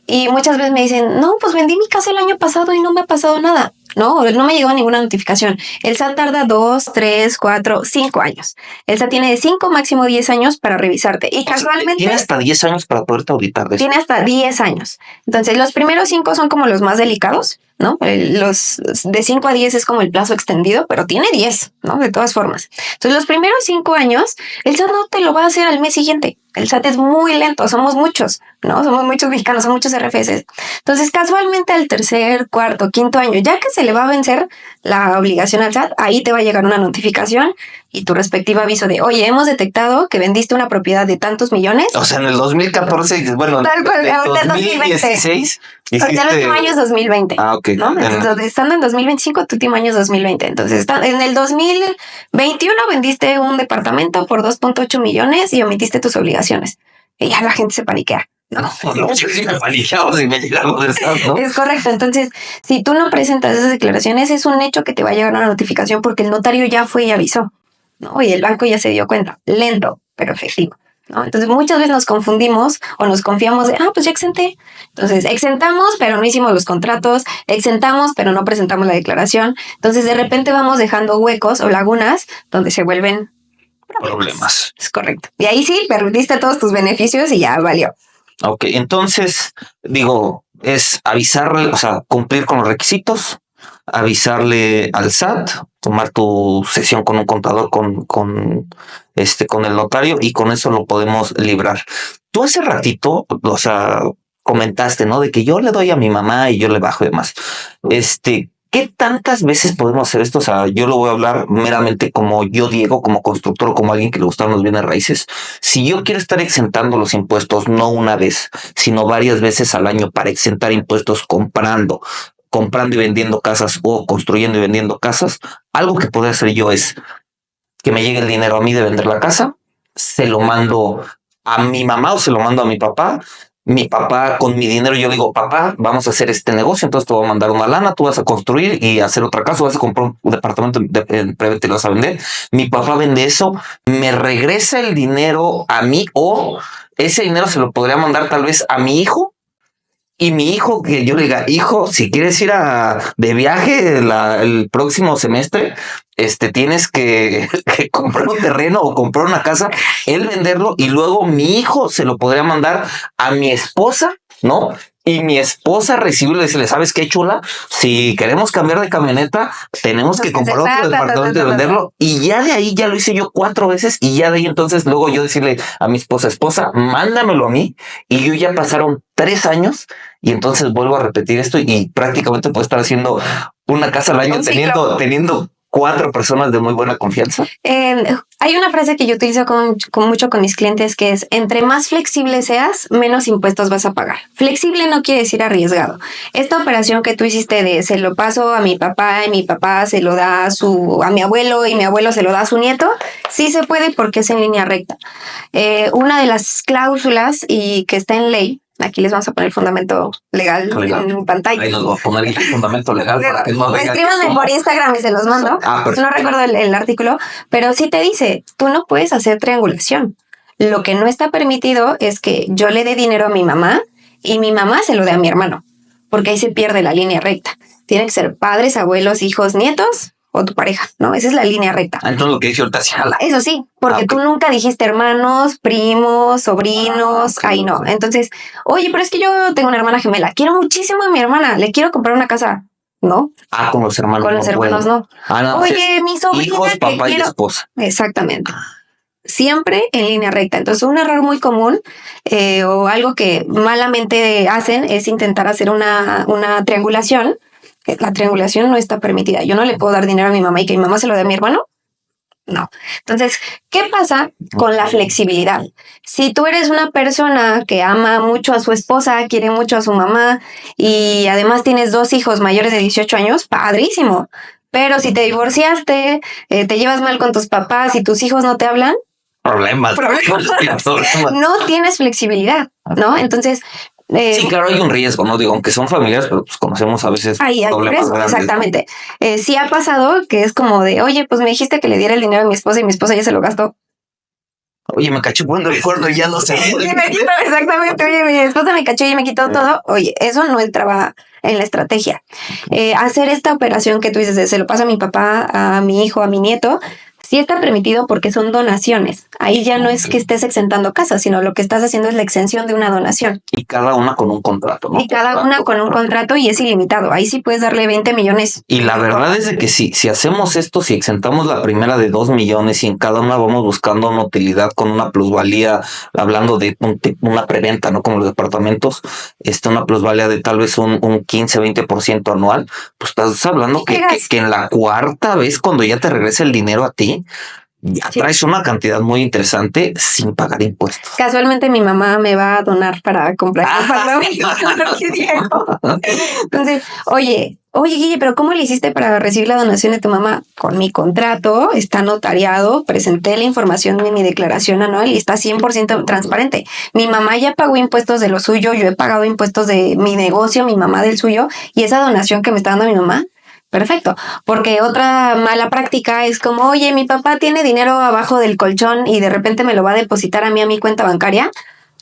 y muchas veces me dicen, no, pues vendí mi casa el año pasado y no me ha pasado nada. No me llegó ninguna notificación. El SAT tarda 2, 3, 4, 5 años. El SAT tiene de 5, máximo 10 años para revisarte. Y casualmente... Tiene hasta 10 años para poderte auditar. Tiene hasta 10 años. Entonces, los primeros 5 son como los más delicados, ¿no? Los de 5 a 10 es como el plazo extendido, pero tiene 10, ¿no? De todas formas. Entonces, los primeros 5 años, el SAT no te lo va a hacer al mes siguiente. El SAT es muy lento, somos muchos, ¿no? Somos muchos mexicanos, son muchos RFCs. Entonces, casualmente al tercer, cuarto, quinto año, ya que se le va a vencer la obligación al SAT, ahí te va a llegar una notificación y tu respectivo aviso de, oye, hemos detectado que vendiste una propiedad de tantos millones. O sea, en el 2014, bueno, tal cual, ahorita es 2016. Ahorita el último año es 2020. Ah, ok. ¿No? Entonces, estando en 2025, tu último año es 2020. Entonces, en el 2021 vendiste un departamento por 2.8 millones y omitiste tus obligaciones. Y ya la gente se paniquea. No, yo sí me paniqueaba si me llegaba de estar, ¿no? Es correcto. Entonces, si tú no presentas esas declaraciones, es un hecho que te va a llegar una notificación porque el notario ya fue y avisó, ¿no? Y el banco ya se dio cuenta. Lento, pero efectivo, ¿no? Entonces, muchas veces nos confundimos o nos confiamos de, pues ya exenté. Entonces, exentamos, pero no hicimos los contratos, exentamos, pero no presentamos la declaración. Entonces, de repente vamos dejando huecos o lagunas donde se vuelven problemas. Es correcto. Y ahí sí, perdiste todos tus beneficios y ya valió. Ok, entonces, digo, es avisarle, o sea, cumplir con los requisitos, avisarle al SAT, tomar tu sesión con un contador, con el notario, y con eso lo podemos librar. Tú hace ratito, o sea, comentaste, ¿no? De que yo le doy a mi mamá y yo le bajo y demás. ¿Qué tantas veces podemos hacer esto? O sea, yo lo voy a hablar meramente como yo, Diego, como constructor, como alguien que le gustan los bienes raíces. Si yo quiero estar exentando los impuestos, no una vez, sino varias veces al año para exentar impuestos comprando y vendiendo casas o construyendo y vendiendo casas, algo que puedo hacer yo es que me llegue el dinero a mí de vender la casa, se lo mando a mi mamá o se lo mando a mi papá. Mi papá, con mi dinero, yo le digo, papá, vamos a hacer este negocio, entonces te voy a mandar una lana, tú vas a construir y hacer otra casa, vas a comprar un departamento en breve, te lo vas a vender. Mi papá vende eso, me regresa el dinero a mí, o ese dinero se lo podría mandar tal vez a mi hijo. Y mi hijo, que yo le diga, hijo, si quieres ir de viaje el próximo semestre, tienes que comprar un terreno o comprar una casa, él venderlo, y luego mi hijo se lo podría mandar a mi esposa, ¿no? Y mi esposa recibirlo y decirle, ¿sabes qué, chula? Si queremos cambiar de camioneta, tenemos que comprar otro departamento y venderlo. Y ya de ahí ya lo hice yo 4 veces, y ya de ahí entonces luego yo decirle a mi esposa, mándamelo a mí. Y yo ya pasaron 3 años y entonces vuelvo a repetir esto y prácticamente puedo estar haciendo una casa al año teniendo 4 personas de muy buena confianza. Hay una frase que yo utilizo mucho con mis clientes, que es: entre más flexible seas, menos impuestos vas a pagar. Flexible no quiere decir arriesgado. Esta operación que tú hiciste de se lo paso a mi papá y mi papá se lo da a mi abuelo y mi abuelo se lo da a su nieto, sí se puede porque es en línea recta. Una de las cláusulas y que está en ley, aquí les vamos a poner el fundamento legal en pantalla. Ahí nos va a poner el fundamento legal para que no venga. Escríbanme por Instagram y se los mando. No recuerdo el artículo, pero sí te dice, tú no puedes hacer triangulación. Lo que no está permitido es que yo le dé dinero a mi mamá y mi mamá se lo dé a mi hermano, porque ahí se pierde la línea recta. Tienen que ser padres, abuelos, hijos, nietos o tu pareja, ¿no? Esa es la línea recta. Entonces lo que dice ahorita sí jala. Eso sí, porque tú nunca dijiste hermanos, primos, sobrinos, ahí no. Entonces, oye, pero es que yo tengo una hermana gemela, quiero muchísimo a mi hermana, le quiero comprar una casa, ¿no? Con los hermanos. Con los hermanos no. No. Oye, mi sobrina. Hijos, papá y esposa. Exactamente. Siempre en línea recta. Entonces, un error muy común o algo que malamente hacen es intentar hacer una triangulación. La triangulación no está permitida. Yo no le puedo dar dinero a mi mamá y que mi mamá se lo dé a mi hermano. No. Entonces, ¿qué pasa con la flexibilidad? Si tú eres una persona que ama mucho a su esposa, quiere mucho a su mamá y además tienes 2 hijos mayores de 18 años, padrísimo. Pero si te divorciaste, te llevas mal con tus papás y tus hijos no te hablan, problemas. No tienes flexibilidad, ¿no? Entonces, sí, claro, hay un riesgo, ¿no? Digo, aunque son familiares, pero pues conocemos a veces hay problemas grandes. Exactamente. Sí ha pasado que es como de, oye, pues me dijiste que le diera el dinero a mi esposa y mi esposa ya se lo gastó. Oye, me cachó poniendo el cuerno y ya no sé. Exactamente. Oye, mi esposa me cachó y me quitó todo. Oye, eso no entraba en la estrategia. Hacer esta operación que tú dices de se lo paso a mi papá, a mi hijo, a mi nieto, sí está permitido porque son donaciones. Ahí ya no es que estés exentando casas, sino lo que estás haciendo es la exención de una donación. Y cada una con un contrato, ¿no? Y cada una con un contrato y es ilimitado. Ahí sí puedes darle 20 millones. Y la verdad es de que si hacemos esto, si exentamos la primera de 2 millones y en cada una vamos buscando una utilidad con una plusvalía, hablando de una preventa, ¿no? Como los departamentos, una plusvalía de tal vez un 15-20% anual, pues estás hablando que en la 4ª vez, cuando ya te regrese el dinero a ti, ya traes una cantidad muy interesante sin pagar impuestos. Casualmente mi mamá me va a donar para comprar Entonces, oye, Guille, pero ¿cómo le hiciste para recibir la donación de tu mamá? Con mi contrato, está notariado, presenté la información de mi declaración anual y está 100% transparente. Mi mamá ya pagó impuestos de lo suyo, yo he pagado impuestos de mi negocio, mi mamá del suyo, y esa donación que me está dando mi mamá, perfecto, porque otra mala práctica es como, oye, mi papá tiene dinero abajo del colchón y de repente me lo va a depositar a mi cuenta bancaria.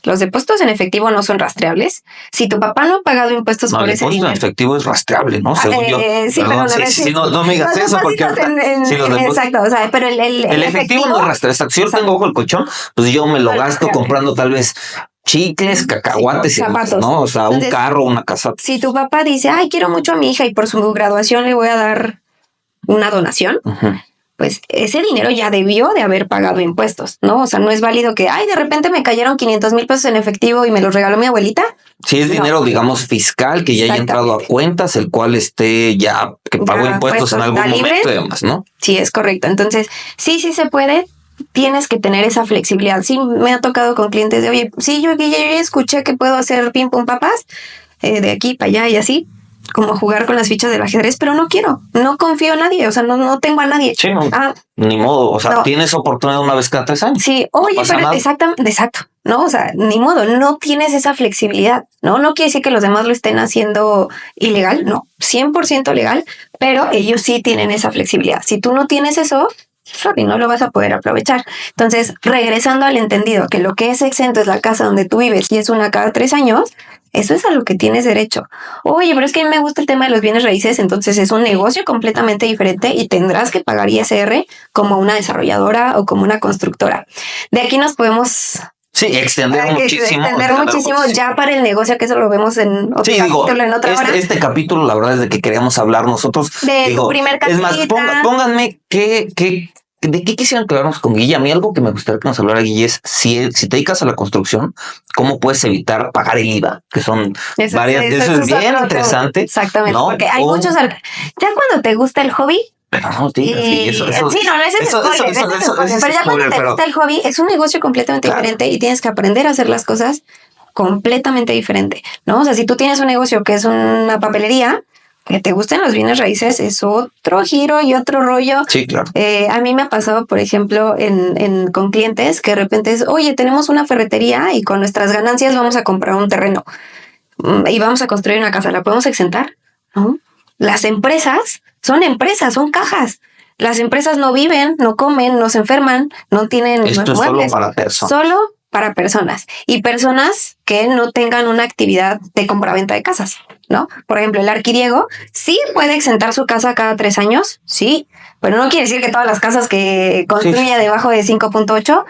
Los depósitos en efectivo no son rastreables. Si tu papá no ha pagado impuestos por ese dinero... el depósito en efectivo es rastreable, ¿no? Según yo. Sí, pero no me digas eso porque... exacto, o sea, pero el efectivo no es rastreable. Si yo tengo ojo el colchón, pues yo me lo gasto comprando tal vez chicles, cacahuates y demás, zapatos, ¿no? O sea, entonces, un carro, una casa. Si tu papá dice, ay, quiero mucho a mi hija y por su graduación le voy a dar una donación, pues ese dinero ya debió de haber pagado impuestos, ¿no? O sea, no es válido que, ay, de repente me cayeron 500,000 pesos en efectivo y me los regaló mi abuelita. Si es dinero, digamos, fiscal, que ya haya entrado a cuentas, el cual esté ya, que pagó impuestos en algún momento y demás, ¿no? Sí, es correcto. Entonces, sí se puede. Tienes que tener esa flexibilidad. Sí, me ha tocado con clientes de, oye, sí, yo ya escuché que puedo hacer pim pum papás, de aquí para allá y así, como jugar con las fichas del ajedrez, pero no quiero, no confío en nadie, o sea, no tengo a nadie. Sí, no, ni modo, o sea, tienes oportunidad una vez cada 3 años. Sí, oye, no pero exacto, ¿no? O sea, ni modo, no tienes esa flexibilidad, ¿no? No quiere decir que los demás lo estén haciendo ilegal, no, 100% legal, pero ellos sí tienen esa flexibilidad. Si tú no tienes eso, sorry, no lo vas a poder aprovechar. Entonces, regresando al entendido que lo que es exento es la casa donde tú vives y es una cada 3 años, eso es a lo que tienes derecho. Oye, pero es que a mí me gusta el tema de los bienes raíces, entonces es un negocio completamente diferente y tendrás que pagar ISR como una desarrolladora o como una constructora. De aquí nos podemos... Sí, extender muchísimo ya para el negocio, que eso lo vemos en otro capítulo, en otra hora. Este capítulo, la verdad es de que queríamos hablar nosotros. De tu primer casita. Es más, pónganme ¿de qué quisieran que habláramos con Guille? A mí algo que me gustaría que nos hablara Guille es si te dedicas a la construcción, ¿cómo puedes evitar pagar el IVA? Que son varias... Eso es bien interesante. Exactamente, ¿no? Porque hay muchos... Ya cuando te gusta el hobby... Pero no digas, eso, pero ya cuando te gusta el hobby, es un negocio completamente diferente y tienes que aprender a hacer las cosas completamente diferente, ¿no? O sea, si tú tienes un negocio que es una papelería, que te gusten los bienes raíces, es otro giro y otro rollo. Sí, claro. A mí me ha pasado, por ejemplo, con clientes que de repente es, oye, tenemos una ferretería y con nuestras ganancias vamos a comprar un terreno y vamos a construir una casa, ¿la podemos exentar? ¿No? Las empresas, son cajas. Las empresas no viven, no comen, no se enferman, no tienen Esto muebles. Es solo para personas. Solo para personas. Y personas que no tengan una actividad de compraventa de casas, ¿no? Por ejemplo, el arquiriego sí puede exentar su casa cada 3 años, sí, pero no quiere decir que todas las casas que construya debajo de 5.8...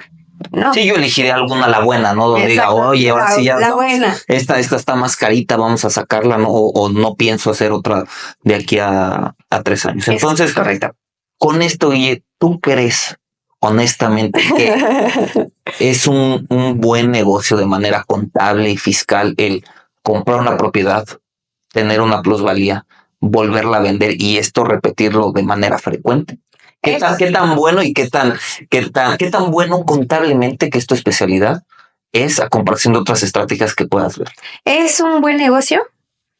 No. Sí, yo elegiré alguna la buena, ¿no? Donde diga, oye, ahora sí ya. La buena. Esta está más carita, vamos a sacarla, ¿no? O no pienso hacer otra de aquí a 3 años. Entonces, correcto. Con esto, Guille, ¿tú crees honestamente que es un buen negocio de manera contable y fiscal el comprar una propiedad, tener una plusvalía, volverla a vender y esto repetirlo de manera frecuente? ¿Qué tan bueno y qué tan bueno contablemente que es tu especialidad es a comparación de otras estrategias que puedas ver? Es un buen negocio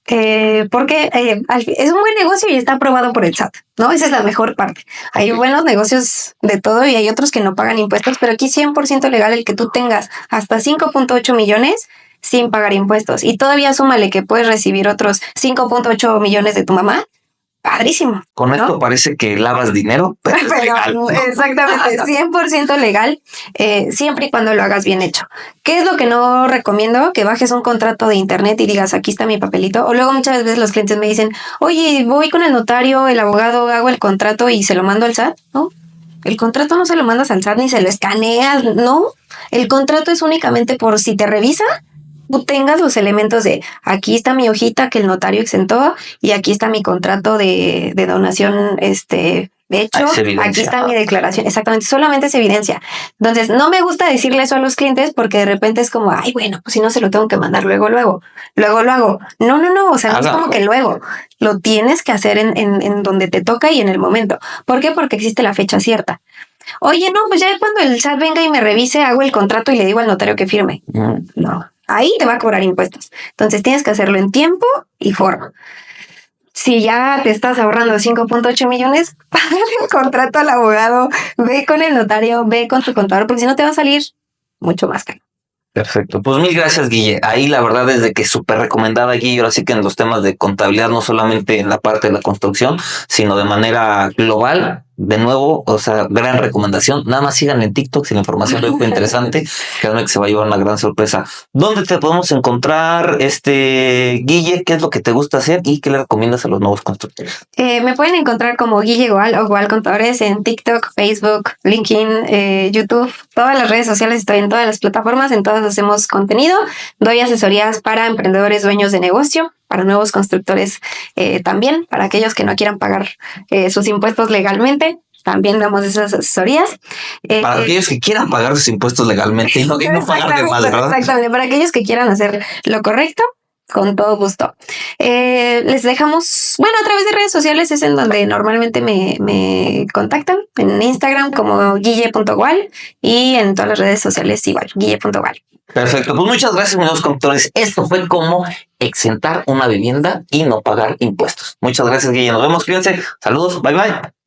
porque es un buen negocio y está aprobado por el SAT, ¿no? Esa es la mejor parte. Hay buenos negocios de todo y hay otros que no pagan impuestos, pero aquí 100% legal el que tú tengas hasta 5.8 millones sin pagar impuestos y todavía súmale que puedes recibir otros 5.8 millones de tu mamá. Padrísimo. Con esto parece que lavas dinero, pero es legal, ¿no? Exactamente, 100% legal, siempre y cuando lo hagas bien hecho. ¿Qué es lo que no recomiendo? Que bajes un contrato de internet y digas, aquí está mi papelito. O luego muchas veces los clientes me dicen, oye, voy con el notario, el abogado, hago el contrato y se lo mando al SAT. No, el contrato no se lo mandas al SAT ni se lo escaneas, no. El contrato es únicamente por si te revisa, tú tengas los elementos de aquí está mi hojita que el notario exentó y aquí está mi contrato de donación hecho, aquí está mi declaración, exactamente, solamente es evidencia. Entonces, no me gusta decirle eso a los clientes porque de repente es como, ay, bueno, pues si no se lo tengo que mandar luego lo hago. No, o sea, no es como que luego, lo tienes que hacer en donde te toca y en el momento. ¿Por qué? Porque existe la fecha cierta. Oye, no, pues ya cuando el SAT venga y me revise, hago el contrato y le digo al notario que firme. No. Ahí te va a cobrar impuestos. Entonces tienes que hacerlo en tiempo y forma. Si ya te estás ahorrando 5.8 millones, paga el contrato al abogado, ve con el notario, ve con tu contador, porque si no te va a salir mucho más caro. Perfecto. Pues mil gracias, Guille. Ahí la verdad es de que súper recomendada, Guille. Ahora sí que en los temas de contabilidad, no solamente en la parte de la construcción, sino de manera global, de nuevo, o sea, gran recomendación. Nada más sigan en TikTok si la información es muy interesante. Créanme que se va a llevar una gran sorpresa. ¿Dónde te podemos encontrar, Guille? ¿Qué es lo que te gusta hacer y qué le recomiendas a los nuevos constructores? Me pueden encontrar como Guille Goal o Goal Contadores en TikTok, Facebook, LinkedIn, YouTube, todas las redes sociales, estoy en todas las plataformas, en todas hacemos contenido, doy asesorías para emprendedores, dueños de negocio, para nuevos constructores también, para aquellos que no quieran pagar sus impuestos legalmente. También damos esas asesorías. Para aquellos que quieran pagar sus impuestos legalmente y no pagar de mal, ¿verdad? Exactamente, para aquellos que quieran hacer lo correcto, con todo gusto. Les dejamos, bueno, a través de redes sociales es en donde normalmente me contactan. En Instagram como guille.gual y en todas las redes sociales igual, guille.gual. Perfecto, pues muchas gracias, mis constructores. Esto fue cómo exentar una vivienda y no pagar impuestos. Muchas gracias, Guille. Nos vemos, cuídense. Saludos, bye bye.